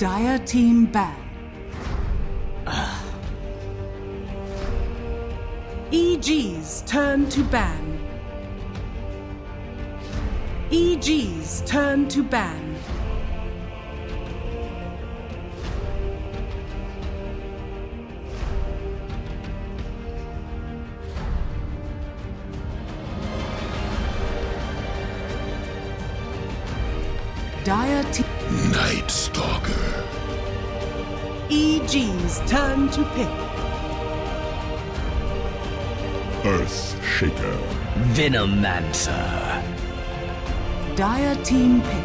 Dire team ban. EG's turn to ban. EG's turn to ban. Dire team. Night Stalker. EG's turn to pick. Earth Shaker. Venomancer. Dire team pick.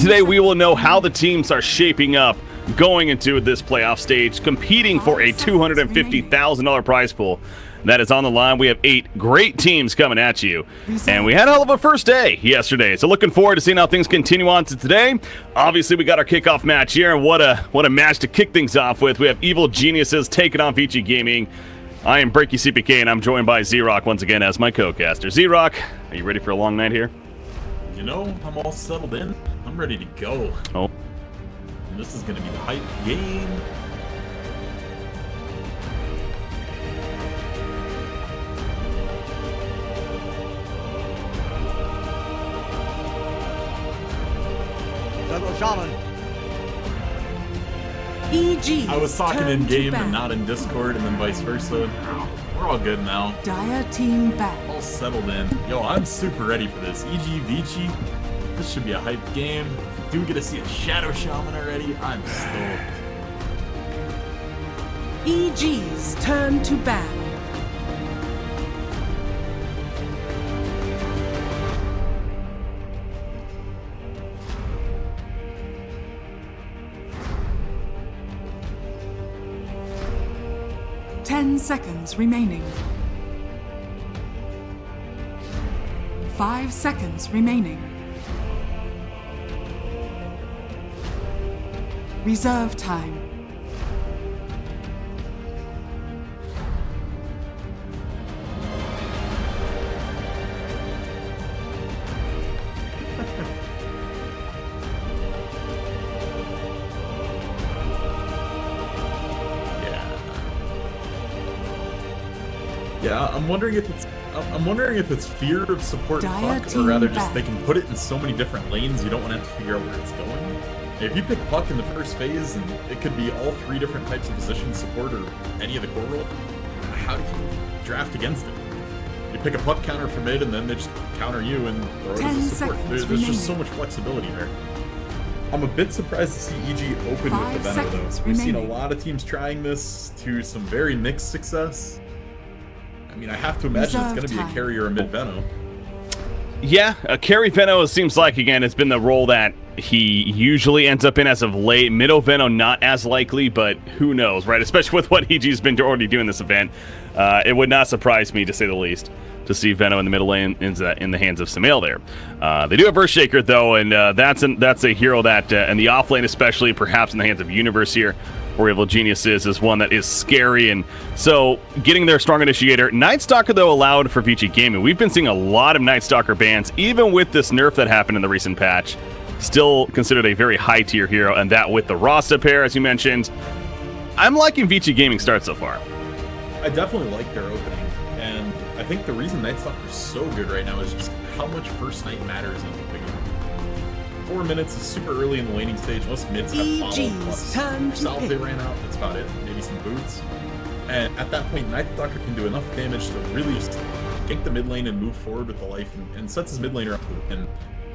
Today we will know how the teams are shaping up going into this playoff stage, competing for a $250,000 prize pool that is on the line. We have 8 great teams coming at you, and we had a hell of a first day yesterday, so looking forward to seeing how things continue on to today. Obviously, we got our kickoff match here, and what a match to kick things off with. We have Evil Geniuses taking on Vici.Gaming. I am Breaky CPK, and I'm joined by Z-Rock once again as my co-caster. Z-Rock, are you ready for a long night here? You know, I'm all settled in. I'm ready to go. Oh. And this is going to be the hype game. Jungle Shaman. EG. I was talking in game and not in Discord, and then vice versa. We're all good now. Dire team ban. All settled in. Yo, I'm super ready for this. EG Vici. This should be a hype game. If we do get to see a Shadow Shaman already, I'm stoked. EG's turn to ban. Ten seconds remaining. 5 seconds remaining. Reserve time. Yeah, I'm wondering if it's fear of support puck, or rather just they can put it in so many different lanes you don't want to have to figure out where it's going. If you pick puck in the first phase, and it could be all 3 different types of positions, support or any of the core role, how do you draft against it? You pick a puck counter for mid, and then they just counter you and throw it as a support. There's just so much flexibility there. I'm a bit surprised to see EG open with the Venom, though. We've seen a lot of teams trying this to some very mixed success. I mean, I have to imagine it's going to be a carry or a mid-Veno. Yeah, a carry Veno seems like, again, it's been the role that he usually ends up in as of late. Middle Veno not as likely, but who knows, right? Especially with what EG's been already doing this event. It would not surprise me, to say the least, to see Veno in the middle lane in the hands of Samael there. They do have Earthshaker, though, and that's a hero that, in the off lane especially, perhaps in the hands of Universe here, for Evil Geniuses, is one that is scary, and so getting their strong initiator. Night Stalker, though, allowed for Vici.Gaming. We've been seeing a lot of Night Stalker bans, even with this nerf that happened in the recent patch. Still considered a very high tier hero, and that with the Rasta pair, as you mentioned. I'm liking Vici.Gaming start so far. I definitely like their opening, and I think the reason Night Stalker is so good right now is just how much first night matters in the game. 4 minutes is super early in the laning stage. Most mids have followed, plus salve they ran out, that's about it. Maybe some boots. And at that point, Night Stalker can do enough damage to really just gank the mid lane and move forward with the life, and sets his mid laner up. And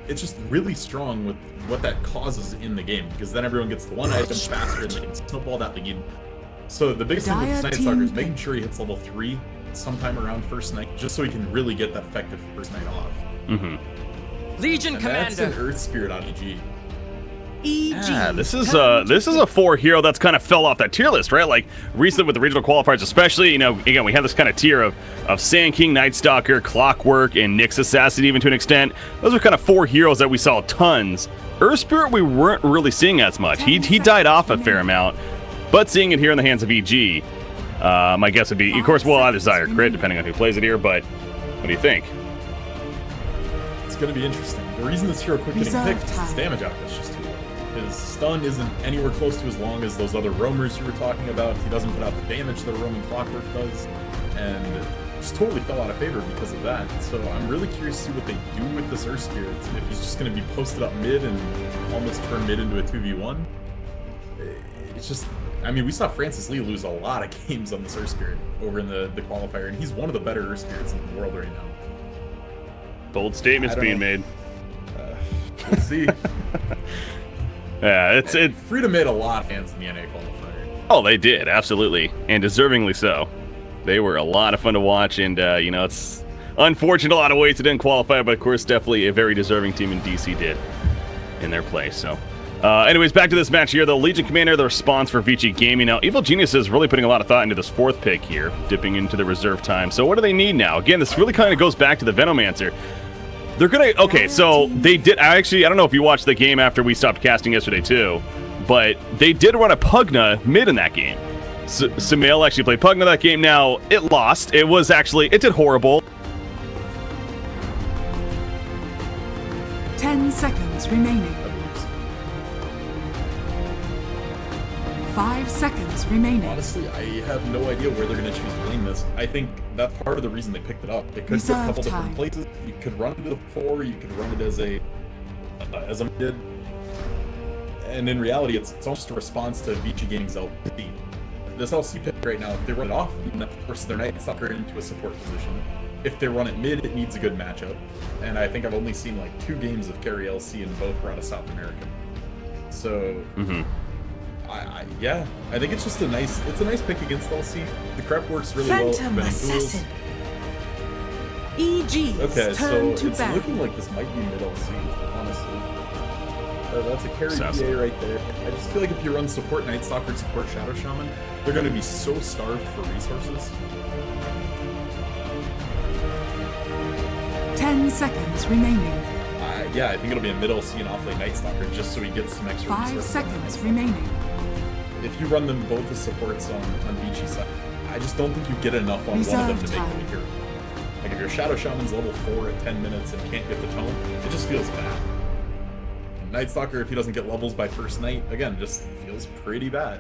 it's just really strong with what that causes in the game, because then everyone gets the one item faster and they can snowball that lead. So the biggest thing with Night Stalker is making sure he hits level 3 sometime around first night, just so he can really get that effective first night off. Legion and Commander. That's an Earth Spirit on EG. Yeah, this is a 4 hero that's kind of fell off that tier list, right? Like recently with the regional qualifiers, especially, you know, again we have this kind of tier of Sand King, Night Stalker, Clockwork, and Nyx Assassin even to an extent. Those are kind of 4 heroes that we saw tons. Earth Spirit we weren't really seeing as much. He died off a fair amount, but seeing it here in the hands of EG, my guess would be, of course, we'll either Desire Crit depending on who plays it here. But what do you think? It's going to be interesting. The reason this hero quit getting picked is his damage output is just too low. His stun isn't anywhere close to as long as those other roamers you were talking about. He doesn't put out the damage that a roaming Clockwork does, and just totally fell out of favor because of that. So I'm really curious to see what they do with this Earth Spirit. If he's just going to be posted up mid and almost turn mid into a 2v1. It's just, I mean, we saw Francis Lee lose a lot of games on this Earth Spirit over in the qualifier, and he's one of the better Earth Spirits in the world right now. Bold statements being made. We'll see. Yeah, it's Freedom made a lot of fans in the NA qualifier. Oh, they did, absolutely, and deservingly so. They were a lot of fun to watch, and you know, it's unfortunate a lot of ways it didn't qualify, but of course, definitely a very deserving team in DC did in their place. So, anyways, back to this match here. The Legion Commander, the response for Vici.Gaming. Now, Evil Genius is really putting a lot of thought into this 4th pick here, dipping into the reserve time. So, what do they need now? Again, this really kind of goes back to the Venomancer. They're gonna, okay, so they did, I don't know if you watched the game after we stopped casting yesterday too, but they did run a Pugna mid in that game. Sumail actually played Pugna that game. Now, it lost. It was actually, it did horrible. 10 seconds remaining. 5 seconds remaining. Honestly, I have no idea where they're going to choose to lane this. I think that's part of the reason they picked it up. They could put a couple different places. You could run it to the 4, you could run it as a mid. And in reality, it's almost a response to Vici.Gaming's LC. This LC pick right now, if they run it off, then of course their Night Stalker into a support position. If they run it mid, it needs a good matchup. And I think I've only seen like 2 games of carry LC, and both were out of South America. So... yeah, I think it's just a nice pick against LC. The Crep works really well. Phantom Assassin. EG. Okay, so it's looking like this might be mid LC, honestly. That's a carry PA right there. I just feel like if you run support Night Stalker and support Shadow Shaman, they're going to be so starved for resources. 10 seconds remaining. Yeah, I think it'll be a mid LC and offlane Night Stalker just so he gets some extra 5 seconds remaining. If you run them both as supports on Vici's side, I just don't think you get enough on one of them to make them a hero. Like if your Shadow Shaman's level 4 at 10 minutes and can't get the tone, it just feels bad. And Night Stalker, if he doesn't get levels by first night, again, just feels pretty bad.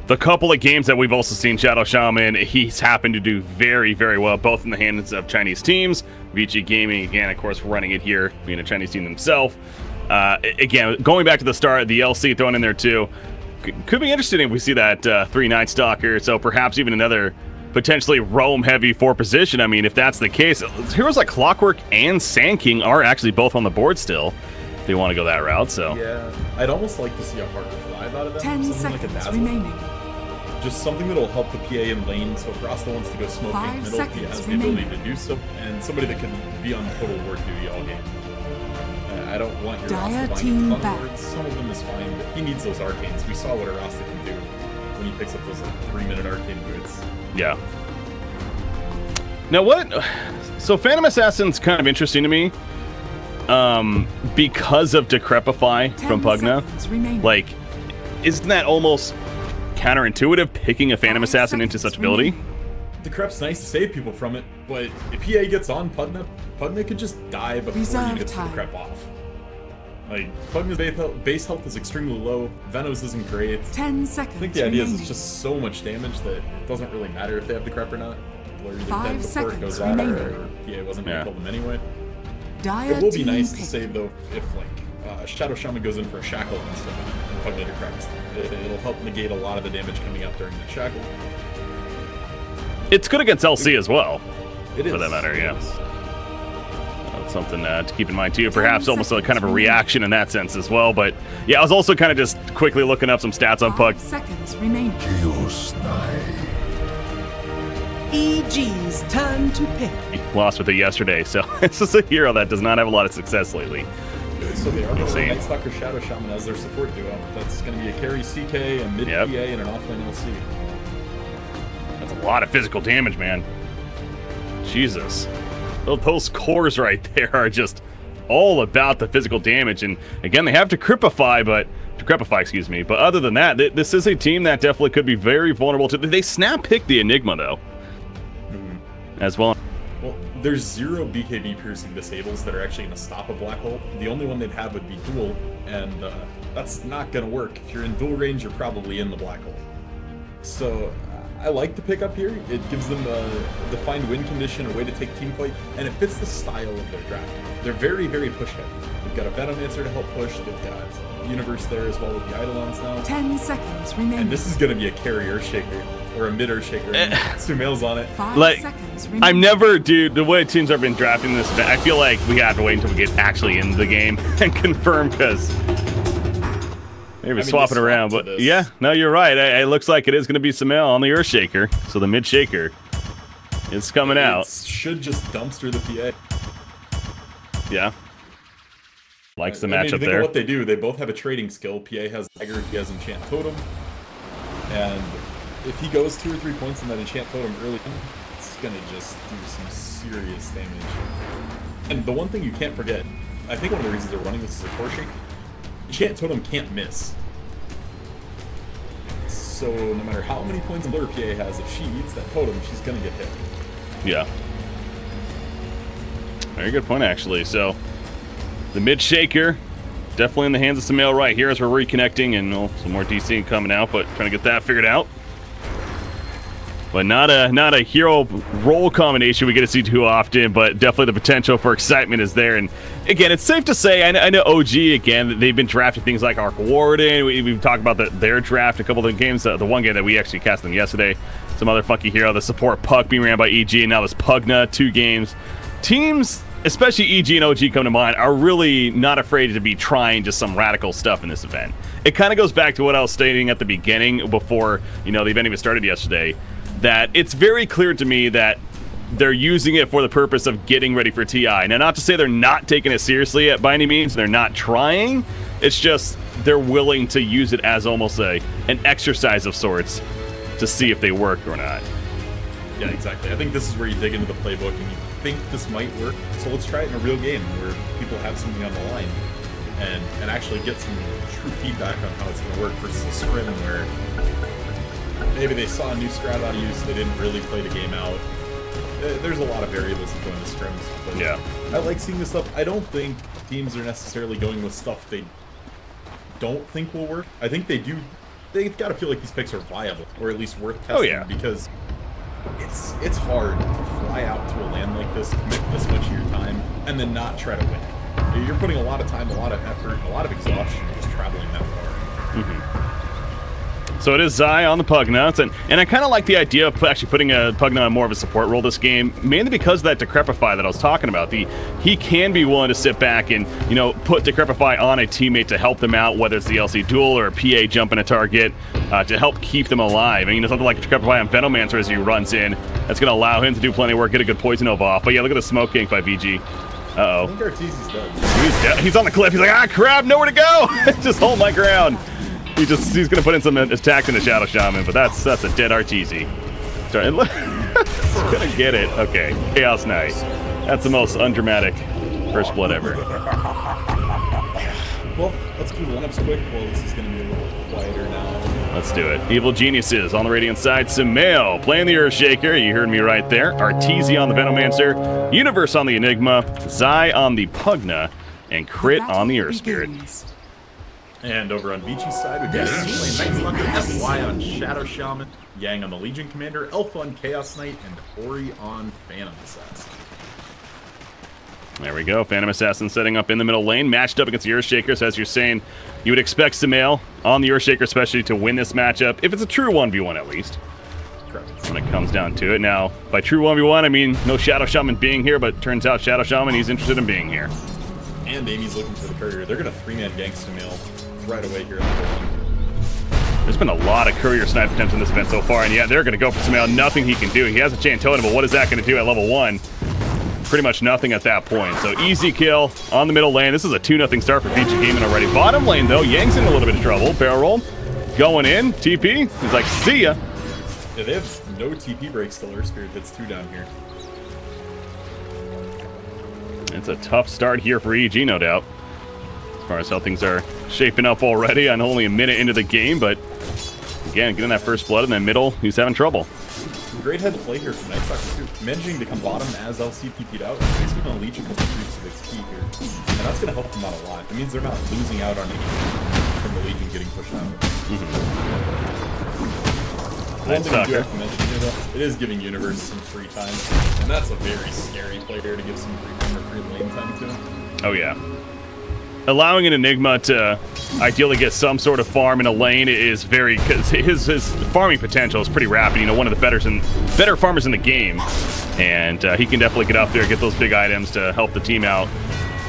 The couple of games that we've also seen Shadow Shaman, he's happened to do very, very well, both in the hands of Chinese teams. Vici.Gaming, again, of course, running it here, being a Chinese team themselves. Again, going back to the start, the LC thrown in there too. Could be interesting if we see that 3 Night Stalker, so perhaps even another potentially roam-heavy 4 position. I mean, if that's the case, heroes like Clockwork and Sand King are actually both on the board still, if they want to go that route, so. Yeah, I'd almost like to see a harder 5 out of them. 10 seconds remaining. Just something that'll help the PA in lane, so if Rasta wants to go smoking middle, he has the ability to do so, and somebody that can be on total ward duty all game. I don't want your Rasta buying a ton of words. Some of them is fine, but he needs those arcanes. We saw what a Rasta can do when he picks up those like 3-minute arcane boots. Yeah. Now what? So Phantom Assassin's kind of interesting to me, because of Decrepify from Pugna. Like, isn't that almost counterintuitive, picking a Phantom Assassin into such ability? Decrep's nice to save people from it, but if PA gets on Pugna could just die before you get the Decrep off. Like, Pugna's base health is extremely low, Venos isn't great. 10 seconds I think the idea is it's just so much damage that it doesn't really matter if they have Decrep or not. People are either dead before it goes out, or PA wasn't going to kill them anyway. It will be nice to save, though, if, like, Shadow Shaman goes in for a Shackle instead of Pugna Decreps. It'll help negate a lot of the damage coming out during the Shackle. It's good against LC as well, for that matter, yeah. That's something to keep in mind too. Perhaps almost a kind of a reaction in that sense as well. But yeah, I was also kind of just quickly looking up some stats on Pug. 5 seconds remaining. Chaos Knight. EG's turn to pick. He lost with it yesterday, so this is a hero that does not have a lot of success lately. So they are going to Night Stalker Shadow Shaman as their support duo. That's going to be a carry CK, a mid PA, and an offlane LC. That's a lot of physical damage, man. Jesus. Those cores right there are just all about the physical damage. And again, they have to Decrepify, excuse me. But other than that, this is a team that definitely could be very vulnerable to. They snap pick the Enigma though, as well. Well, there's 0 BKB piercing disables that are actually going to stop a black hole. The only one they'd have would be dual, and that's not going to work. If you're in dual range, you're probably in the black hole. So I like the pickup here. It gives them a defined win condition, a way to take team fight, and it fits the style of their draft. They're very, very push heavy. They've got a Venomancer to help push. They've got Universe there as well with the Eidolons now. 10 seconds remaining. And this is going to be a carry Earthshaker, or a mid Earthshaker. Sumail's on it. 5 seconds remaining. I'm never, dude, the way teams have been drafting this event, I feel like we have to wait until we get actually in the game and confirm, because maybe swap it around. But yeah, no, you're right. It looks like it is going to be Sumail on the Earthshaker, so the mid shaker is coming out. Should just dumpster the PA. Yeah. Likes the matchup matchup think there. Of what they do, they both have a trading skill. PA has Dagger, he has Enchant Totem. And if he goes 2 or 3 points in that Enchant Totem early, it's going to just do some serious damage. And the one thing you can't forget, I think one of the reasons they're running this as a core shake, Enchant Totem can't miss. So no matter how many points Blur PA has, if she eats that totem, she's going to get hit. Yeah. Very good point, actually. So the mid shaker definitely in the hands of Sumail right here as we're reconnecting, and some more DC coming out, but trying to get that figured out. But not a hero role combination we get to see too often, but definitely the potential for excitement is there. And again, it's safe to say, I know OG, again, they've been drafting things like Arc Warden. We've talked about their draft a couple of the games, the one game that we actually cast them yesterday. Some other funky hero, the support Puck being ran by EG, and now this Pugna, 2 games. Teams, especially EG and OG come to mind, are really not afraid to be trying just some radical stuff in this event. It kind of goes back to what I was stating at the beginning before, the event even started yesterday, that it's very clear to me that they're using it for the purpose of getting ready for TI. Now, not to say they're not taking it seriously by any means, they're not trying, it's just they're willing to use it as almost an exercise of sorts to see if they work or not. Yeah, exactly. I think this is where you dig into the playbook and you think this might work, so let's try it in a real game where people have something on the line and actually get some true feedback on how it's going to work versus a scrim where maybe they saw a new strat on use, they didn't really play the game out. There's a lot of variables that go into scrims, but yeah, I like seeing this stuff. I don't think teams are necessarily going with stuff they don't think will work. I think they do. They've got to feel like these picks are viable, or at least worth testing, because it's hard to fly out to a land like this, commit this much of your time, and then not try to win. You're putting a lot of time, a lot of effort, a lot of exhaustion just traveling that far. So it is Zai on the Pugnuts, and I kind of like the idea of actually putting a Pugnut in more of a support role this game, mainly because of that Decrepify that I was talking about. He can be willing to sit back and, put Decrepify on a teammate to help them out, whether it's the LC duel or a PA jumping a target, to help keep them alive. And, something like Decrepify on Venomancer as he runs in, that's going to allow him to do plenty of work, get a good Poison Nova off. But yeah, look at the Smoke Ink by VG. Uh-oh. I think Arteezy's dead. He's on the cliff. He's like, ah, crap, nowhere to go. Just hold my ground. He's gonna put in some attack in the Shadow Shaman, but that's a dead Arteezy. Sorry, it's gonna get it. Okay, Chaos Knight. That's the most undramatic first blood ever. Well, let's do the lineups quick. Well, this is gonna be a little quieter now. Let's do it. Evil Geniuses on the Radiant side. Sumail playing the Earthshaker. You heard me right there. Arteezy on the Venomancer. Universe on the Enigma. Zai on the Pugna. And Crit on the Earth Spirit. And over on Vici's side, we've got Night Stalker, FY on Shadow Shaman, Yang on the Legion Commander, Alpha on Chaos Knight, and Ori on Phantom Assassin. There we go. Phantom Assassin setting up in the middle lane, matched up against the Earthshaker. So as you're saying, you would expect Sumail on the Earthshaker especially to win this matchup, if it's a true 1v1 at least. Correct. When it comes down to it. Now, by true 1v1, I mean no Shadow Shaman being here, but turns out Shadow Shaman, he's interested in being here. And Amy's looking for the courier. They're going to 3-man gank Sumail right away here. There's been a lot of courier snipe attempts in this event so far, and yeah, they're going to go for Sumail. Nothing he can do. He has a chain totem, but what is that going to do at level 1? pretty much nothing at that point. So easy kill on the middle lane. This is a 2-0 start for Vici.Gaming already. Bottom lane, though, Yang's in a little bit of trouble. Barrel roll. Going in. TP. He's like, see ya. Yeah, they have no TP breaks till Earth Spirit hits 2 down here. It's a tough start here for EG, no doubt. As far as how things are shaping up already. I'm only a minute into the game, but again, getting that first blood in the middle, he's having trouble. Great head play here from Nightstalker too. Managing to come bottom as LC TP'd out. He's basically going to leech a couple creeps of XP here. And that's going to help them out a lot. It means they're not losing out on anything from the Legion getting pushed out. One thing I do have to mention here, though, it is giving Universe some free time. And that's a very scary player to give some free lane time to. Oh, yeah. Allowing an Enigma to ideally get some sort of farm in a lane is very... because his farming potential is pretty rapid. You know, one of the better farmers in the game. And he can definitely get up there, get those big items to help the team out,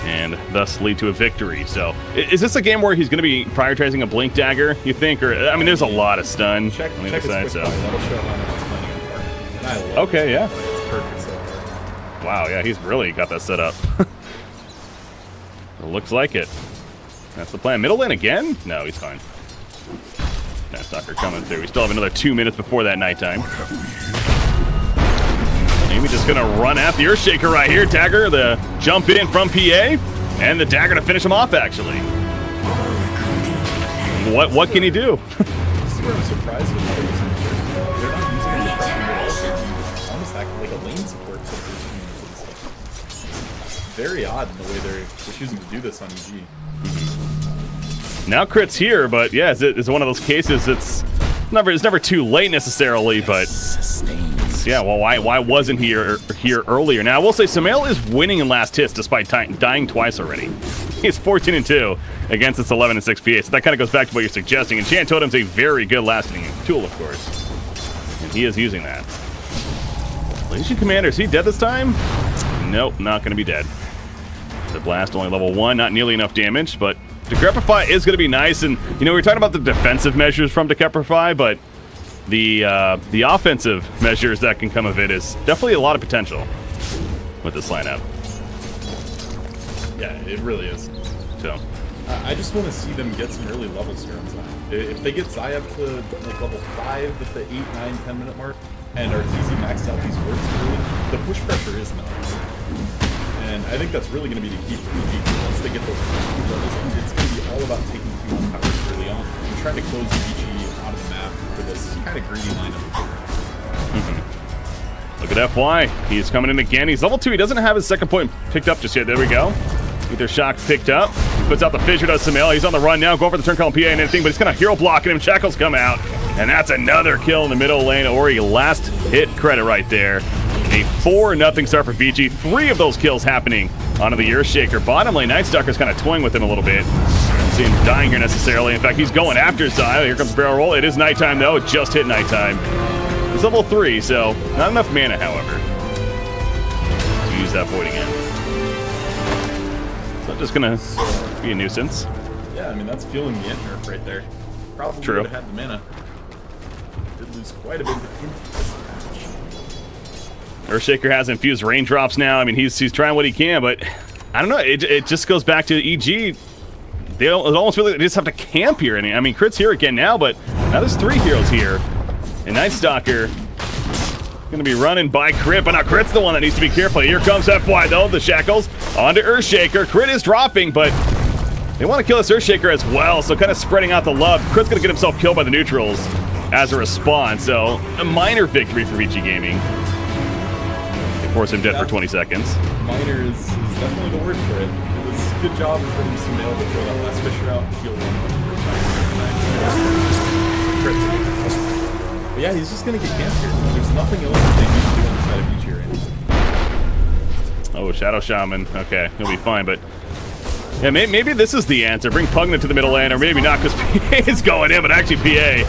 and thus lead to a victory. So, is this a game where he's going to be prioritizing a Blink Dagger, you think? Or, I mean, there's a lot of stun Check on the other side, so... That'll show how much he's planning on farming. And I love okay, yeah. It's perfect so far. Wow, yeah, he's really got that set up. It looks like it. That's the plan. Middle lane again? No, he's fine. Nightstalker coming through. We still have another 2 minutes before that nighttime. Amy just gonna run at the Earthshaker right here. Dagger, the jump in from PA, and the dagger to finish him off, actually. What can he do? This is where I'm surprised with how they're using the first. They're not using the pressure at all. They're almost acting like a lane support. So very odd in the way they're choosing to do this on EG. Now crit's here, but yeah, it's one of those cases. It's never too late necessarily, but yeah. Well, why wasn't he here earlier? Now I will say Sumail is winning in last hits despite dying twice already. He's 14-2 against this 11-6 PA. So that kind of goes back to what you're suggesting. And Chant Totem's a very good lasting tool, of course, and he is using that. Legion Commander, is he dead this time? Nope, not going to be dead. The blast only level 1, not nearly enough damage, but Decrepify is going to be nice. And you know, we were talking about the defensive measures from Decrepify, but the offensive measures that can come of it is definitely a lot of potential with this lineup. Yeah, it really is. So I just want to see them get some early levels here on Zion. If they get Zai up to like level 5 at the 8, 9, 10 minute mark, and RTZ maxed out these words early, the push pressure is nice. And I think that's really going to be the key for EG. Once they get those levels, it's going to be all about taking Q1 powers early on and trying to close EG out of the map for this kind of greedy lineup. Look at FY. He's coming in again. He's level 2. He doesn't have his second point picked up just yet. There we go. Either shock picked up. He puts out the fissure, does Sumail. He's on the run now, going for the turn call PA and everything, but he's kind of hero blocking him. Shackles come out, and that's another kill in the middle lane. Ori, last hit credit right there. A 4-0 start for Vici. 3 of those kills happening onto the Earthshaker. Bottom lane, Nightstalker's kind of toying with him a little bit. Don't see him dying here necessarily. In fact, he's going after Zai. Here comes the barrel roll. It is nighttime, though. It just hit nighttime. He's level 3, so not enough mana, however, to use that void again. So just gonna be a nuisance. Yeah, I mean, that's fueling the end nerf right there. Probably True. would have had the mana. Did lose quite a bit of Earthshaker has infused raindrops now. I mean, he's trying what he can, but I don't know. It just goes back to EG. They almost really just have to camp here. And I mean, Crit's here again now, but now there's 3 heroes here. And Nightstalker going to be running by Crit, but now Crit's the one that needs to be careful. Here comes FY, though, the shackles onto Earthshaker. Crit is dropping, but they want to kill this Earthshaker as well, so kind of spreading out the love. Crit's going to get himself killed by the neutrals as a response, so a minor victory for Vici.Gaming. They force him dead for 20 seconds. Minor is definitely the word for it. It was a good job of getting Sumail to throw that last Fisher out and heal one. But yeah, he's just going to get camped here. There's nothing else that they need to do on the side of each area. Oh, Shadow Shaman. Okay, he'll be fine, but yeah, maybe this is the answer. Bring Pugnant to the middle lane, or maybe not, because PA is going in, but actually PA,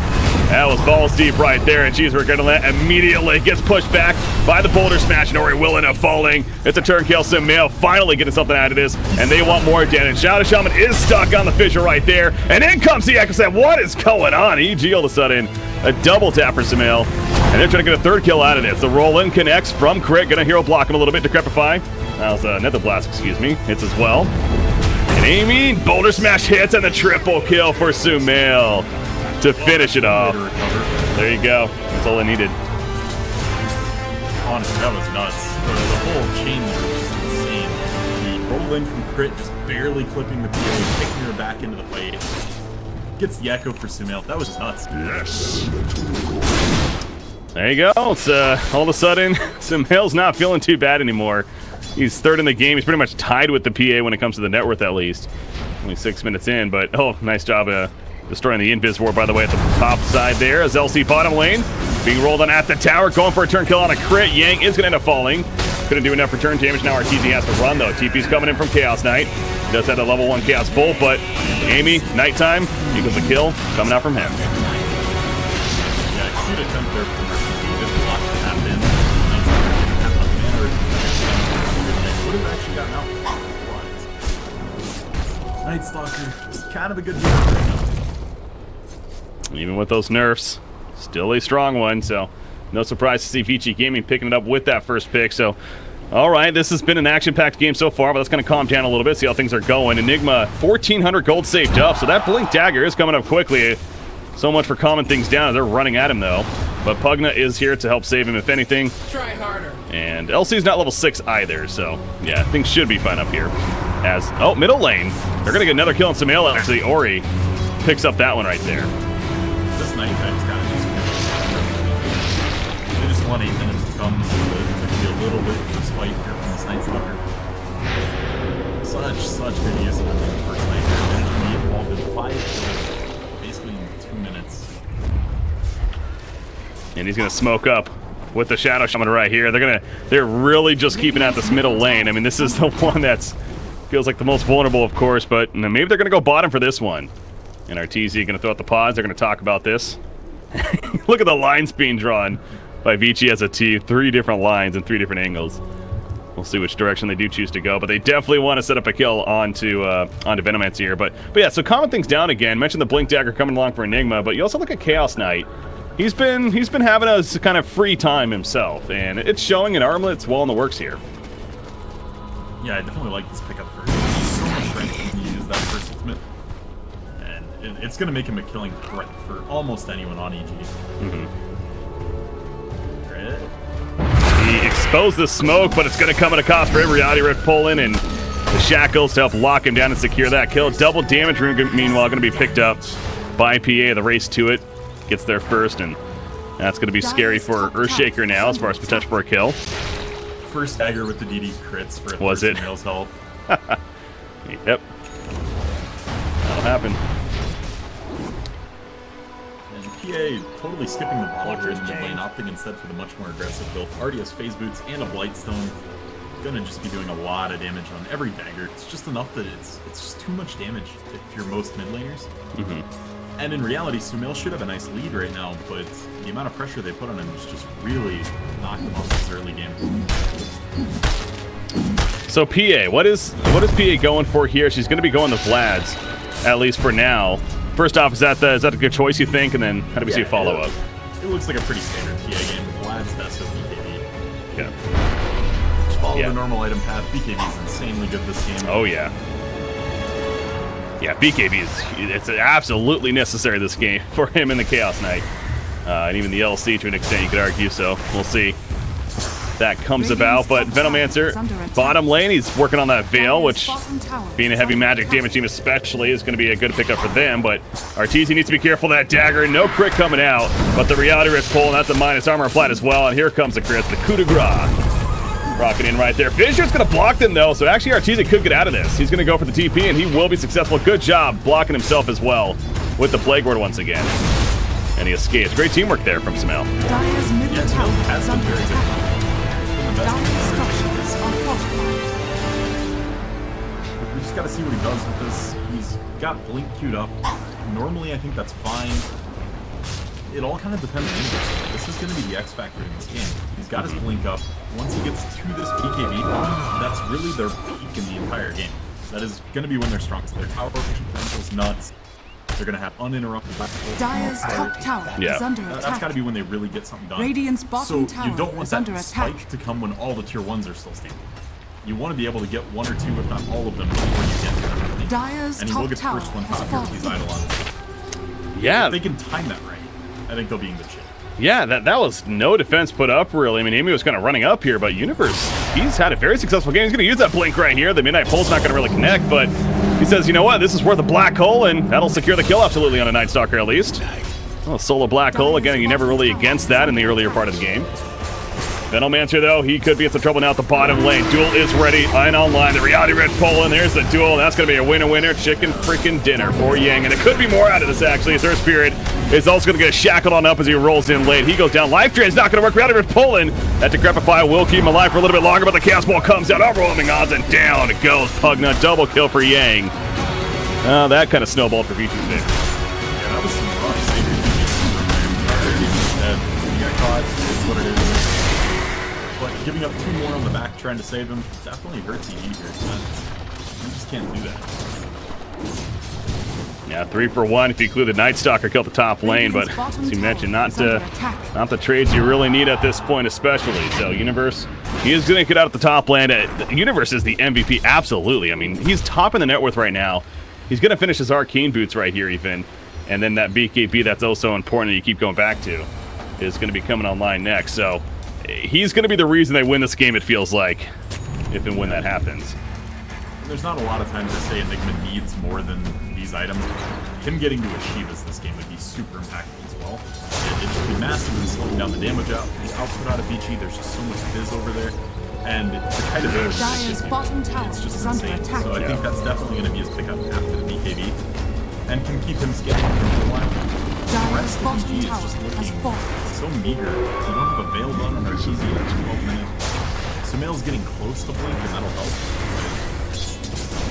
that was balls deep right there, and she's going to let immediately gets pushed back by the boulder smash, and Ori will end up falling. It's a turn kill. Sumail finally getting something out of this, and they want more damage. Shadow Shaman is stuck on the fissure right there, and in comes the Echo Set. What is going on? EG all of a sudden, a double tap for Sumail, and they're trying to get a 3rd kill out of this. The roll-in connects from Crit, gonna hero block him a little bit. Decrepify That was Nether Blast, excuse me. Hits as well. And Amy, Boulder Smash hits and the triple kill for Sumail to finish it off. There you go. That's all I needed. Honestly, that was nuts. The whole chain there was just insane. The roll in from crit, just barely clipping the PA, picking her back into the fight. Gets the echo for Sumail. That was just nuts. Yes. There you go. It's all of a sudden, Sumail's not feeling too bad anymore. He's third in the game. He's pretty much tied with the PA when it comes to the net worth, at least. Only 6 minutes in, but oh, nice job destroying the Invis War, by the way, at the top side there. As LC bottom lane being rolled on at the tower, going for a turn kill on a crit. Yang is going to end up falling. Couldn't do enough return damage. Now RTZ has to run, though. TP's coming in from Chaos Knight. He does have a level 1 Chaos Bolt, but Amy, nighttime, equals a kill coming out from him. Yeah, cute attempt there from RTZ. Just a lot to happen. Would have actually gotten out. Night Stalker, just kind of a good hero right now. Even with those nerfs, still a strong one, so no surprise to see Vici.Gaming picking it up with that first pick. So, all right, this has been an action-packed game so far, but let's kind of calm down a little bit, see how things are going. Enigma, 1,400 gold saved up, so that Blink Dagger is coming up quickly. So much for calming things down as they're running at him, though. But Pugna is here to help save him, if anything. Try harder. And LC's not level 6 either, so yeah, things should be fine up here. As, oh, middle lane. They're going to get another kill on Sumail, actually. Ori picks up that one right there. This night guy's got to just they just want 8 minutes to come, so there could be a little bit of respite here from this Night Stalker. Such good use of the first night here. Managed to be involved in 5 kills, basically in 2 minutes. And he's going to smoke up with the Shadow Shaman right here. They're really just keeping at this middle lane. I mean, this is the one that's feels like the most vulnerable, of course, but maybe they're going to go bottom for this one. And RTZ going to throw out the pods. They're going to talk about this. Look at the lines being drawn by Vici as a team. 3 different lines and 3 different angles. We'll see which direction they do choose to go, but they definitely want to set up a kill onto Venomancer here. But yeah, so calming things down again. Mentioned the Blink Dagger coming along for Enigma, but you also look at Chaos Knight. He's been having a kind of free time himself, and it's showing in Armlet's well in the works here. Yeah, I definitely like this pickup first. So much strength when you use that first ultimate. And it's going to make him a killing threat for almost anyone on EG. Right. He exposed the smoke, but it's going to come at a cost for him. Reality Rift pulling and the shackles to help lock him down and secure that kill. Double damage rune, meanwhile, going to be picked up by PA. The race to it gets there first, and that's going to be scary for Earthshaker now as far as potential for a kill. First dagger with the DD crits for Was it? Sumail's health. Yep. That'll happen. And PA totally skipping the blocker in the mid lane, opting instead for the much more aggressive build. Already has Phase Boots and a Blightstone. Gonna just be doing a lot of damage on every dagger. It's just enough that it's just too much damage if you're most mid laners. And in reality, Sumail should have a nice lead right now, but the amount of pressure they put on him is just really knocked him off this early game. So PA, what is PA going for here? She's going to be going to Vlad's, at least for now. First off, is that a good choice, you think? And then how do we see a follow-up? It looks like a pretty standard PA game. Vlad's best with BKB. Yeah. Just follow the normal item path. BKB is insanely good this game. Oh, yeah. Yeah, BKB it's absolutely necessary this game for him in the Chaos Knight. And even the LC to an extent, you could argue, so we'll see if that comes about. But Venomancer, bottom lane, he's working on that Veil, which, being a heavy magic damage team especially, is going to be a good pickup for them. But RTZ needs to be careful of that dagger. No crit coming out, but the Reality Rift pull, and that's a minus armor flat as well. And here comes the crit, the coup de grace. Rocking in right there. Fisssure's going to block them, though, so actually RTZ could get out of this. He's going to go for the TP, and he will be successful. Good job blocking himself as well with the Plague Ward once again. And he escapes. Great teamwork there from Sumail. Dire's middle tower has is been under very good. attack. Dire's structures are fortified. We just got to see what he does with this. He's got Blink queued up. Normally, I think that's fine. It all kind of depends on English. This is going to be the X factor in this game. He's got his Blink up. Once he gets to this BKB, that's really their peak in the entire game. That is going to be when they're strongest. Their power potential is nuts. They're going to have uninterrupted Dire's top tower is under attack. That's got to be when they really get something done. Radiant's bottom so tower you don't want is that under spike attack. to come when all the tier 1s are still standing. you want to be able to get one or two, if not all of them, before you get to everything. Dire's And he will top get the tower first one has top here with fallen. these Eidolons. Yeah. If they can time that right, I think they'll be in good shape. Yeah, that was no defense put up, really. I mean, Amy was kind of running up here, but Universe, he's had a very successful game. He's going to use that blink right here. The Midnight Pulse not going to really connect, but he says, you know what, this is worth a black hole, and that'll secure the kill absolutely on a Night Stalker at least. Well, solo black hole, again, you're never really against that in the earlier part of the game. Venomancer, though, he could be in some trouble now at the bottom lane. Duel is ready, and online. The Reality Rift Poland, there's the duel, and that's going to be a winner-winner chicken freaking dinner for Yang. And it could be more out of this, actually, as Earth Spirit is also going to get shackled on up as he rolls in late. He goes down. Life Drain's not going to work. Reality Rift Poland. That Decrepify will keep him alive for a little bit longer, but the Chaos Ball comes out. Overwhelming odds, and down it goes. Pugna, double kill for Yang. That kind of snowballed for Vici today. Yeah, that was some rough saving. He got caught. It's what it is. But giving up 2 more on the back trying to save him definitely hurts EG here. You just can't do that. Yeah, 3 for 1 if you include the Night Stalker kill at the top lane, but as you mentioned, not the trades you really need at this point especially. So Universe, he is going to get out at the top lane. Universe is the MVP, absolutely. I mean, he's top in the net worth right now. He's going to finish his Arcane Boots right here even, and then that BKB that's also important that you keep going back to is going to be coming online next. So he's going to be the reason they win this game, it feels like, if and when that happens. There's not a lot of times I say Enigma needs more than these items. Him getting to Ashivas this game would be super impactful as well. It should be massive in slowing down the damage output out of Vici. There's just so much Fizz over there. And the kind of Dire's bottom tower it's just is under insane. attack. So I think that's definitely going to be his pickup after the BKB. And can keep him scaling for a while. Dire's bottom tower has fallen. So meager. You don't have a Veil Bun on Arteezy at 12 minutes. Sumail's getting close to Blink, and that'll help. This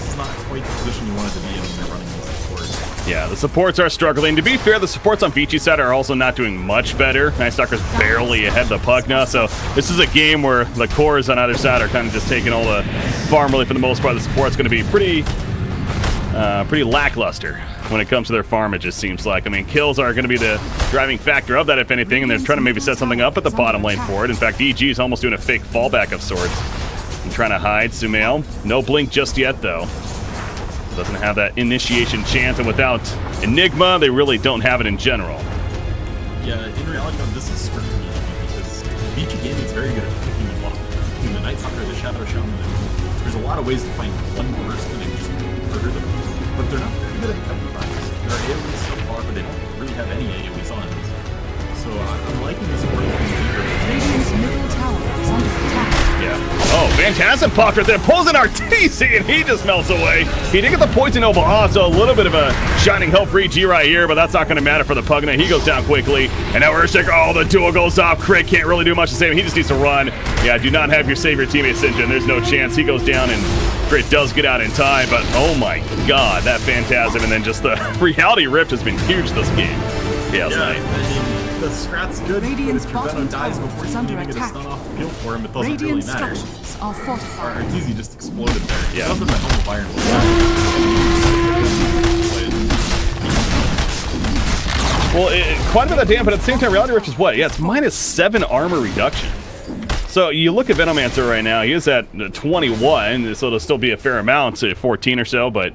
is not quite the position you wanted to be in when you're running these supports. Yeah, the supports are struggling. To be fair, the supports on Vici's side are also not doing much better. Night Stalker's barely ahead of the Pugna, so this is a game where the cores on either side are kind of just taking all the farm really for the most part. The support's going to be pretty lackluster when it comes to their farm, it just seems like. I mean, kills are going to be the driving factor of that, if anything, and they're trying to maybe set something up at the bottom lane for it. In fact, EG is almost doing a fake fallback of sorts and trying to hide Sumail. No blink just yet, though. Doesn't have that initiation chance, and without Enigma, they really don't have it in general. Yeah, in reality, this is smart for me because Vici.Gaming is very good at picking them up. Between the Night Stalker, the Shadow Shaman, there's a lot of ways to find one person and just murder them, but they're not very good at everybody's. There are AoEs so far, but they don't really have any AoEs on. So I'm liking this work. Radiant's middle tower is under attack. Yeah. Oh, Phantasm Puck right there. Pulls in Arteezy, and he just melts away. He did get the Poison Nova off, so a little bit of a shining hope for EG right here, but that's not going to matter for the Pugna. He goes down quickly, and now Earthshaker, oh, the duel goes off. Crit can't really do much to save him. He just needs to run. Yeah, do not have your savior teammate Sinjin. There's no chance. He goes down, and Crit does get out in time, but oh my god, that Phantasm, and then just the Reality Rift has been huge this game. Chaos Knight. The scrat's good, Radiant's but if your bottom Venom dies tower before is you under even get a attack. stun off the field for him, it doesn't Radiant really matter. structures are fortified. Arteezy just exploded there. Yeah. Other than the Helm of Iron. Well, quite a bit of damage, but at the same time, Reality Rift is what? Yeah, it's -7 armor reduction. So you look at Venomancer right now, he is at 21, so it'll still be a fair amount, say 14 or so, but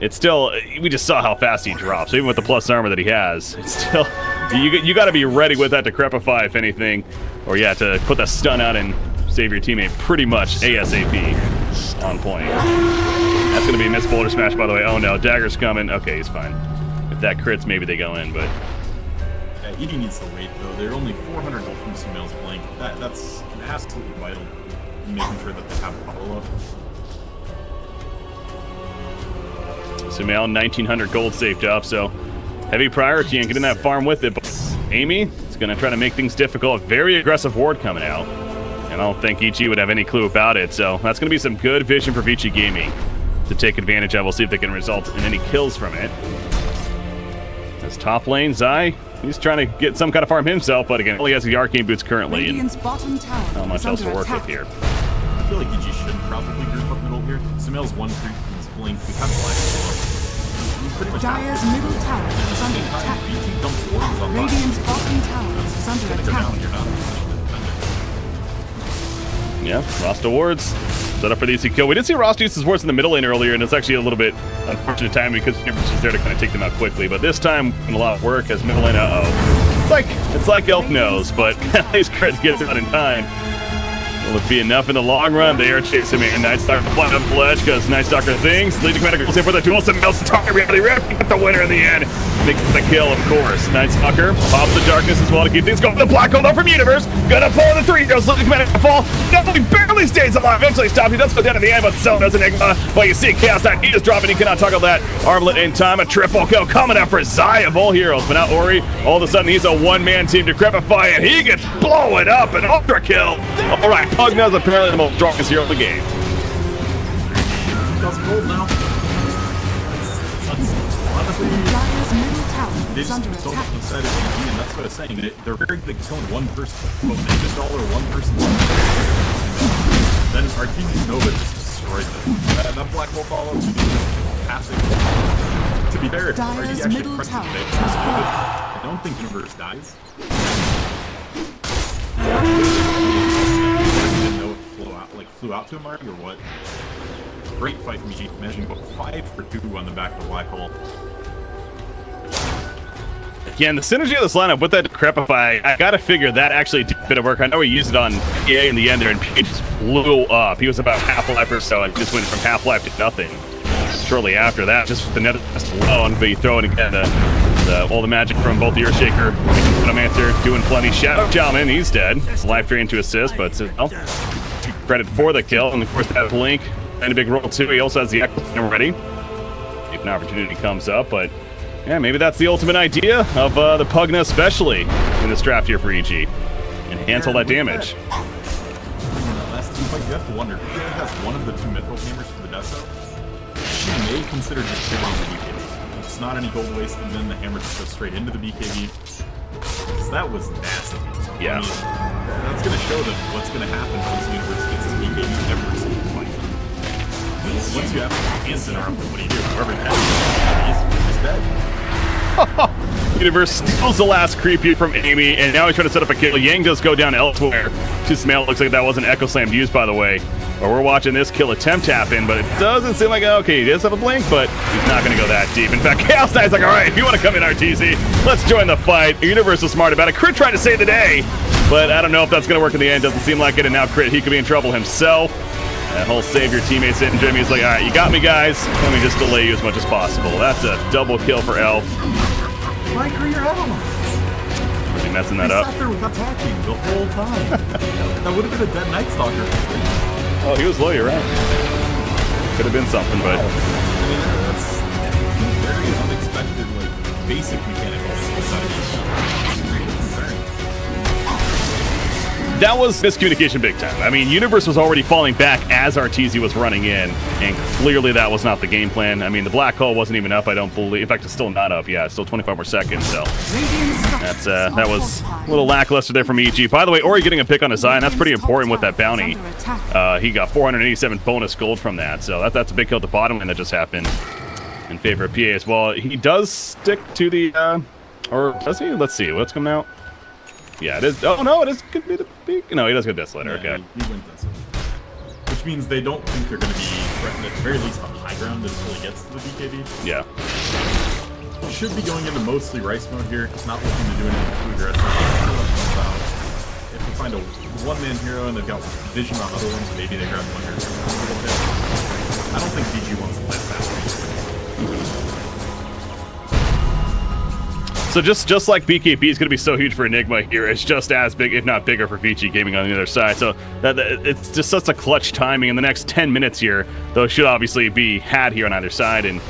it's still, we just saw how fast he drops. So even with the plus armor that he has, it's still, you got to be ready with that Decrepify, if anything, or yeah, to put that stun out and save your teammate pretty much ASAP on point. That's going to be a missed boulder smash, by the way. Oh no, Dagger's coming. Okay, he's fine. If that crits, maybe they go in, but... Yeah, EG needs to wait, though. They're only 400 gold from Sumail's Blank. That's absolutely vital in making sure that they have a follow-up. Sumail, 1900 gold saved up, so heavy priority and getting that farm with it. But Amy is going to try to make things difficult. Very aggressive ward coming out, and I don't think EG would have any clue about it. So that's going to be some good vision for Vici.Gaming to take advantage of. We'll see if they can result in any kills from it. As top lane, Zai, he's trying to get some kind of farm himself, but again, he has the Arcane Boots currently, and not much else to work with here. I feel like EG should probably group up middle here. Sumail's one creep from his Blink. We have Black. Dire's middle tower is under attack. Radiant's bottom tower is under attack. Yeah, lost awards. Set up for the easy kill. We did see Ross use his horse in the middle lane earlier, and it's actually a little bit unfortunate time because Universe is there to kind of take them out quickly. But this time, a lot of work as middle lane. It's like Elf knows, but at least Crit gets it out in time. Will it be enough in the long run? They are chasing me. Night Stalker flying up the ledge because Night Stalker thinks. Leading Commander goes in for the duel. Some else target reality rip. Get the winner in the end. Makes the kill, of course. Night Stalker pops the darkness as well to keep things going. The black hole though from Universe. Gonna pull the 3 heroes. Leading Commander to fall. No, he barely stays alive. Eventually stopped. He does go down in the end, but so does Enigma. But you see Chaos Knight. He is dropping. He cannot toggle that armlet in time. A triple kill coming out for Zai of all heroes. But now Ori, all of a sudden, he's a one-man team to Decrepify, and he gets blown up. An ultra kill. All right, Pugna's apparently the most strongest hero of the game. Does gold now. Honestly, they just don't decide to be, and that's what I'm saying. They're very good at killing one person, but they just all are one person. Then Artemis Nova just destroyed them. That black hole follow to be passing. To be fair, Artemis actually crushed it today. I don't think Universe dies. Flew out to him already, or what? Great fight from Vici, managing to go 5 for 2 on the back of the black hole. Again, the synergy of this lineup with that Decrepify, I gotta figure that actually did a bit of work. I know he used it on PA in the end there, and PA just blew up. He was about half-life or so, and just went from half-life to nothing. Shortly after that, just with the net alone, but you throw in again all the magic from both the Earthshaker, Phantomancer, doing plenty. Shadow Shaman, he's dead. It's life drain to assist, but credit for the kill, and of course that Blink and a big roll too. He also has the Echo ready if an opportunity comes up, but yeah, maybe that's the ultimate idea of the Pugna, especially in this draft here for EG. Enhance all that damage. Last team fight, you have to wonder, if he has one of the 2 Mithril Hammers for the Deso, she may consider just pivoting the BKB. It's not any gold waste, and then the hammer just goes straight into the BKB. Because that was nasty. Yeah. I mean, that's going to show them what's going to happen once Universe gets his BKB every single fight. Once you have Hanson arm, what do you do? Whoever he's dead. Universe steals the last creepy from Amy, and now he's trying to set up a kill. Yang does go down elsewhere. To Smell, looks like that wasn't Echo Slam used, by the way. But we're watching this kill attempt happen, but it doesn't seem like, okay, he does have a blink, but he's not going to go that deep. In fact, Chaos Knight's like, all right, if you want to come in, RTZ, let's join the fight. Universe is smart about it. Crit tried to save the day, but I don't know if that's going to work in the end. Doesn't seem like it, and now Crit, he could be in trouble himself. That whole save your teammates in. Jimmy's like, all right, you got me, guys. Let me just delay you as much as possible. That's a double kill for Elf. Mike, are your elements? Was he messing that up? He sat there with attacking the whole time. That would have been a dead Night Stalker. Oh, he was low, you're right. Could have been something, but... I mean, that's very unexpected, like, basic mechanical That was miscommunication big time. I mean, Universe was already falling back as Arteezy was running in, and clearly that was not the game plan. I mean, the black hole wasn't even up, I don't believe. In fact, it's still not up. Yeah, it's still 25 more seconds, so... That's, that was a little lackluster there from EG. By the way, Ori getting a pick on his eye, and that's pretty important with that bounty. He got 487 bonus gold from that, so that's a big kill at the bottom lane that just happened in favor of PA as well. He does stick to the, or does he? Let's see, what's coming out? Yeah, it is. Oh, no, it is. Could be the peak. No, he does go Desolator. Yeah, okay. He went Desolator. Which means they don't think they're going to be threatened at the very least on high ground until he gets to the BKB. Yeah. Should be going into mostly Rice mode here. It's not looking to do anything too aggressive. If we find a one-man hero and they've got vision on other ones, maybe they grab one hero. I don't think VG wants to let that. So just like BKB is going to be so huge for Enigma here, it's just as big, if not bigger, for Vici.Gaming on the other side. So it's just such a clutch timing. In the next 10 minutes here, those should obviously be had here on either side, and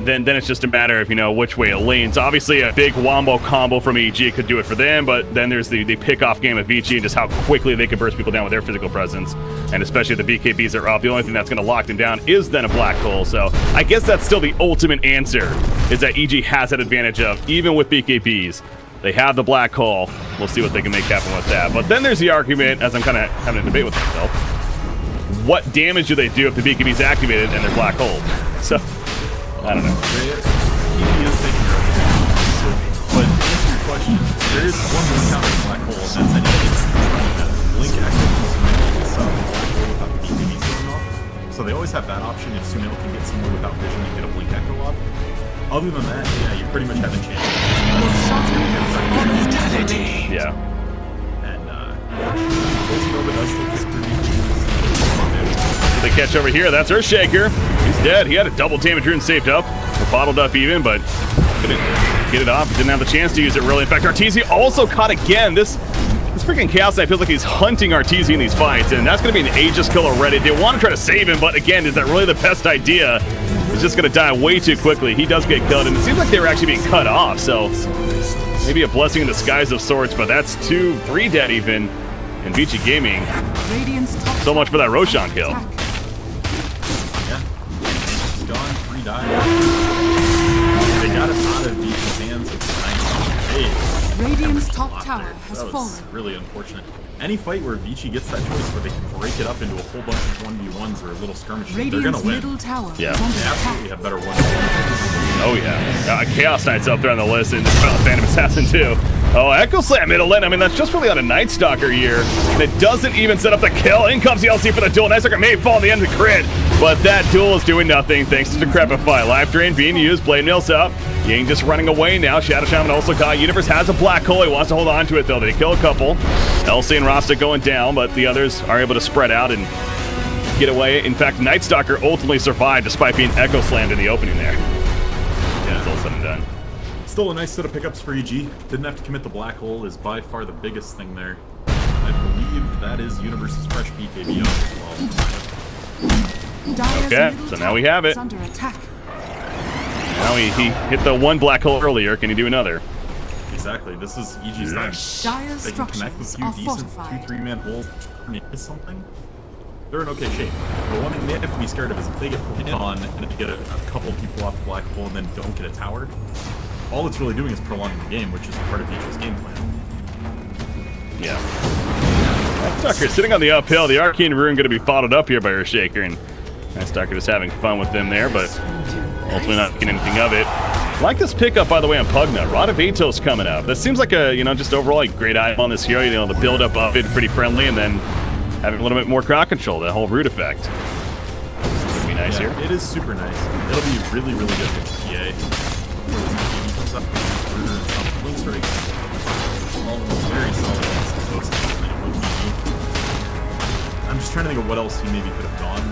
then it's just a matter of, you know, which way it lanes. Obviously, a big wombo combo from EG could do it for them, but then there's the pick-off game of Vici and just how quickly they can burst people down with their physical presence, and especially if the BKBs are up. The only thing that's going to lock them down is then a black hole. So I guess that's still the ultimate answer, is that EG has that advantage of, even with BKBs, they have the black hole. We'll see what they can make happen with that. But then there's the argument, as I'm kind of having a debate with myself, what damage do they do if the BKB is activated and they're black hole? So I don't know. But to answer your question, there is one more counter to black hole, and that's that he gets Blink active without the BKB. so they always have that option if Sumail can get somewhere without vision and get a blink echo up. Other than that, yeah, you pretty much have a chance. Yeah. And Nova does still get pretty. The catch over here, that's Earthshaker. He's dead. He had a double damage rune saved up, or bottled up even, but couldn't get it off. Didn't have the chance to use it really. In fact, Arteezy also caught again. This freaking Chaos Knight feels like he's hunting Arteezy in these fights, and that's going to be an Aegis kill already. They want to try to save him, but again, is that really the best idea? He's just going to die way too quickly. He does get killed, and it seems like they were actually being cut off, so maybe a blessing in disguise of sorts, but that's 2-3 dead even in Vici.Gaming. So much for that Roshan kill. Yeah. He's gone, 3 died. They got us out of Vici's hands with the 9. Radiant's top tower has that was fallen. really unfortunate. Any fight where Vici gets that choice where they can break it up into a whole bunch of 1v1s or little skirmishes, they're gonna win. Middle tower Yeah. They absolutely have better 1v1s. Oh yeah. Chaos Knight's up there on the list, and Phantom Assassin too. Oh, Echo Slam middle lane. I mean, that's just really on a Night Stalker here. And it doesn't even set up the kill. In comes the LC for the duel. Night Stalker may fall in the end of the crit, but that duel is doing nothing thanks to Decrepify. Life Drain being used. Blade Mills up. Ying just running away now. Shadow Shaman also caught. Universe has a black hole. He wants to hold on to it though. They kill a couple. LC and Rasta going down, but the others are able to spread out and get away. In fact, Night Stalker ultimately survived despite being Echo Slammed in the opening there. Yeah, it's all said and done. Still a nice set of pickups for EG. Didn't have to commit the black hole is by far the biggest thing there. I believe that is Universe's fresh BKB as well. Okay, so now we have it. Under attack. Now he hit the one black hole earlier. Can he do another? Exactly. This is EG's time. Dire's They can connect with a few decent 2-3-man holes and hit something. They're in okay shape. The one thing they have to be scared of is if they get hit on and they get a couple people off the black hole and then don't get a tower, all it's really doing is prolonging the game, which is part of EG's game plan. Yeah. Night Stalker sitting on the uphill. The Arcane Rune going to be followed up here by Earthshaker, and Night Stalker just having fun with them there, but ultimately not getting anything of it. I like this pickup, by the way, on Pugna. Rod of Atos coming up. That seems like a, just overall a great item on this hero. The build up of it pretty friendly, and then having a little bit more crowd control, that whole root effect. Would be nice here. It is super nice. It'll be really, really good with PA. Comes up with Blink Strike. All of them very solid. I'm just trying to think of what else he maybe could have gone.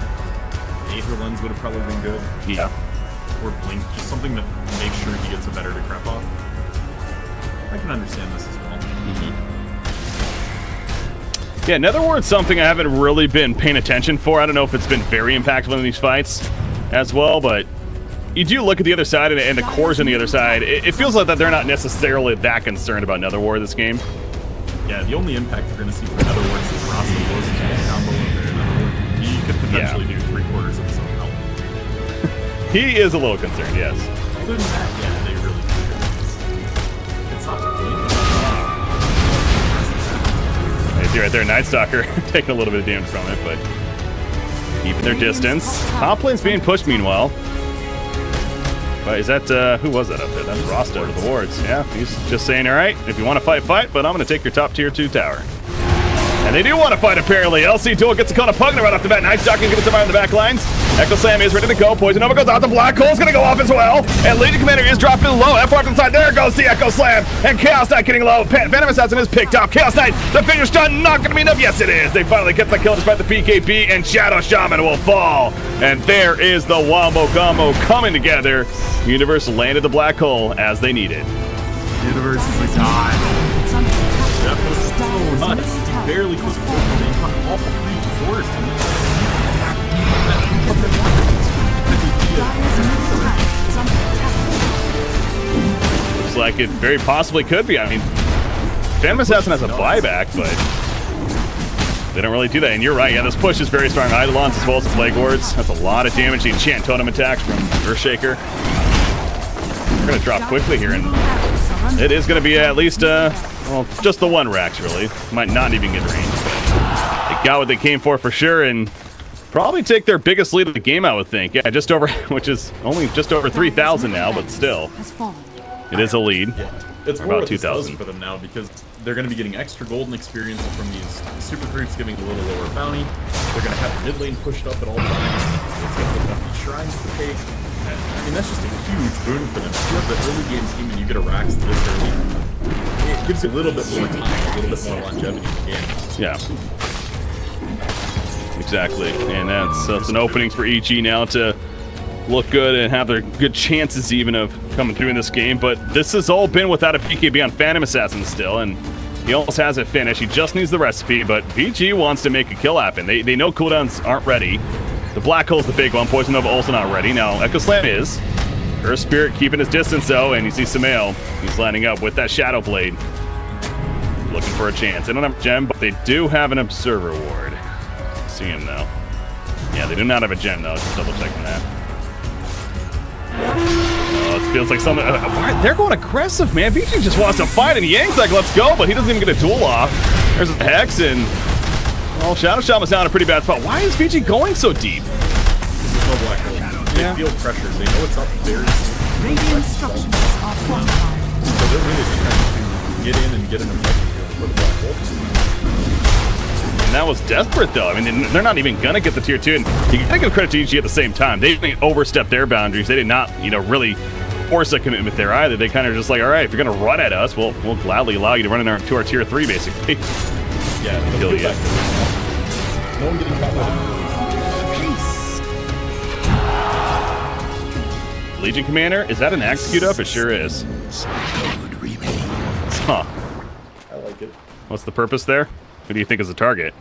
Aether Lens would have probably been good. Yeah. Or Blink, just something to make sure he gets a better decrep off. I can understand this as well. Yeah, Netherward's something I haven't really been paying attention for. I don't know if it's been very impactful in these fights as well, but you do look at the other side and the cores on the other side. It feels like that they're not necessarily that concerned about Netherward this game. Yeah, the only impact you're going to see from Netherward is Rasta blows his whole combo in there. He could potentially do 3/4 of some help. He is a little concerned, yes. Other than that, yeah, they really do. It's not You see right there, Night Stalker taking a little bit of damage from it, but keeping their distance. Top lane's being pushed meanwhile. But is that, who was that up there? That's Rasta with the wards. Yeah, he's just saying, all right, if you want to fight, fight, but I'm going to take your top tier 2 tower. And they do want to fight, apparently. LC Duel gets a cone of Pugna right off the bat. Night Stalker going to survive in the back lines. Echo Slam is ready to go. Poison Nova goes out. The Black Hole's going to go off as well. And Legion Commander is dropping low. F4 to the side. There goes the Echo Slam. And Chaos Knight getting low. Phantom Assassin is picked up. Chaos Knight, the finish done. Not going to be enough. Yes, it is. They finally get the kill despite the PKP. And Shadow Shaman will fall. And there is the Wombo Combo coming together. Universe landed the Black Hole as they needed. Universe is a god. That was so nuts. He barely closed the door. They caught all 3 cores. Looks like it very possibly could be. I mean, Phantom Assassin has a buyback, but they don't really do that. And you're right, yeah, this push is very strong. Eidolons as well as the Plague Wards. That's a lot of damage. The Enchant Totem attacks from Earthshaker. We're going to drop quickly here, and it is going to be at least, well, just the one Rax, really. Might not even get range. They got what they came for sure, and probably take their biggest lead of the game, I would think. Yeah, just over, which is only just over 3,000 now, but still. It is a lead. Yeah. It's Or more about what this does 2,000. for them now, because they're going to be getting extra golden experience from these super creeps giving a little lower bounty. They're going to have the mid lane pushed up at all times. It's going to open up these shrines to take. And, I mean, that's just a huge boon for them. If you have the early game team and you get a Rax this early, it gives you a little bit more time, a little bit more longevity in the game. Yeah. Exactly. And that's an openings for EG now to look good and have their good chances even of coming through in this game. But this has all been without a PKB on Phantom Assassin still, and he almost has it finished. He just needs the recipe, but VG wants to make a kill happen. They know cooldowns aren't ready. The Black Hole's the big one. Poison Nova also not ready. Now, Echo Slam is. Earth Spirit keeping his distance, though, and you see Samael. He's lining up with that Shadow Blade. Looking for a chance. They don't have a gem, but they do have an Observer Ward. See him, though. Yeah, they do not have a gem, though. Just double-checking that. Oh, it feels like something... they're going aggressive, man. VG just wants to fight, and Yang's like, let's go, but he doesn't even get a duel off. There's a Hex, and... well, Shadow Shaman's now in a pretty bad spot. Why is VG going so deep? There's no Black Hole. They feel pressure. They know it's up there. Radiant structures are fortified. So they're really just trying to get in and get an effective kill for the Black Hole. And that was desperate, though. I mean, they're not even going to get the tier 2. And you got to give credit to EG at the same time. They didn't overstep their boundaries. They did not, really force a commitment there either. They kind of just like, all right, if you're going to run at us, we'll gladly allow you to run to our tier 3, basically. Yeah, Kill you. No one getting caught by Peace. Legion Commander, is that an execute up? It sure is. Huh. I like it. What's the purpose there? Who do you think is the target?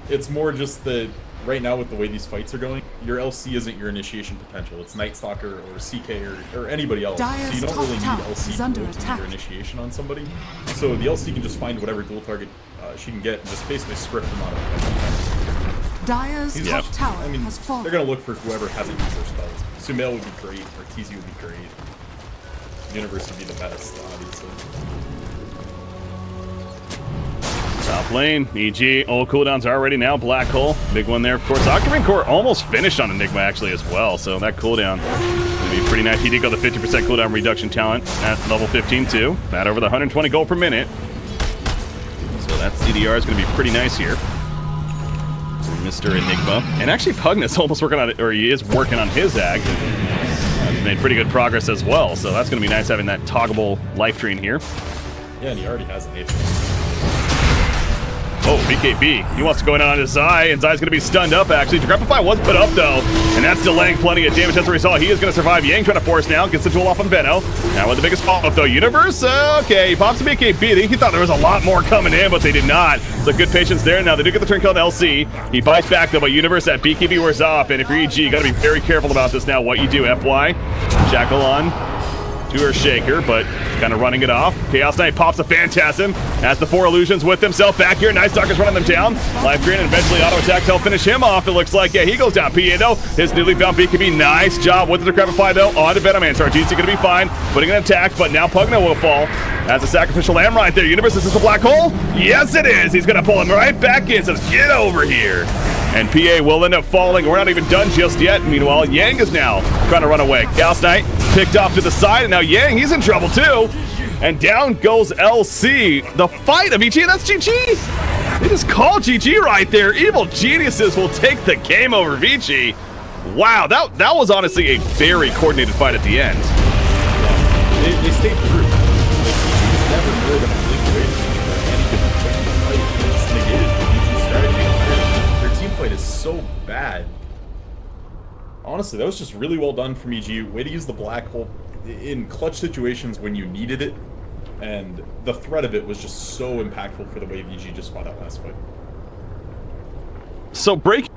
It's more just that right now with the way these fights are going, your LC isn't your initiation potential. It's Night Stalker or CK or anybody else. Dire's So you don't top really need tower LC is to under go to attack. your initiation on somebody. So the LC can just find whatever dual target she can get and just basically script them out of it. Dyer's top tower I mean, has fallen. they're going to look for whoever hasn't used their spells. Sumail would be great, or TZ would be great. Universe would be the best, obviously. Top lane, EG, all cooldowns are ready now. Black Hole, big one there, of course. Occupant Core almost finished on Enigma, actually, as well. So that cooldown going to be pretty nice. He did go the 50% cooldown reduction talent at level 15, too. That over the 120 gold per minute. So that CDR is going to be pretty nice here. Mr. Enigma. And actually, Pugnus almost working on it, or he is working on his act. And he's made pretty good progress as well. So that's going to be nice having that toggleable life drain here. Yeah, and he already has an 8. Oh, BKB. He wants to go in on his Zai, and Zai's going to be stunned up, actually. Decrepify was put up, though, and that's delaying plenty of damage. That's what we saw. He is going to survive. Yang trying to force now. Gets the duel off on Veno. Now with the biggest follow-up, though. Universe, okay. He pops the BKB. He thought there was a lot more coming in, but they did not. So good patience there. Now they do get the turn kill on LC. He fights back, though, but Universe, that BKB wears off, and if you're EG, you got to be very careful about this now, what you do. FY. Jackal on to her Shaker, but kind of running it off. Chaos Knight pops a Phantasm, has the 4 illusions with himself back here. Night Stalker's running them down. Life Drain and eventually auto attack to help finish him off. It looks like, yeah, he goes down. PA though, his newly found BKB, nice job with the Decrepify though on to Venom. So RTC gonna be fine, putting an attack, but now Pugna will fall. As a sacrificial lamb right there. Universe, is this a black hole? Yes, it is. He's gonna pull him right back in, says, get over here. And PA will end up falling. We're not even done just yet. Meanwhile, Yang is now trying to run away. Chaos Knight picked off to the side, and now Yang, he's in trouble too. And down goes LC. The fight of EG, that's GG. They just called GG right there. Evil Geniuses will take the game over Vici. Wow, that was honestly a very coordinated fight at the end. They stayed through. Like, never really going to blink away from any given point in the fight. They just negated the strategy. Their team fight is so bad. Honestly, that was just really well done from EG. Way to use the black hole in clutch situations when you needed it. And the threat of it was just so impactful for the way VG just fought that last fight. So breaking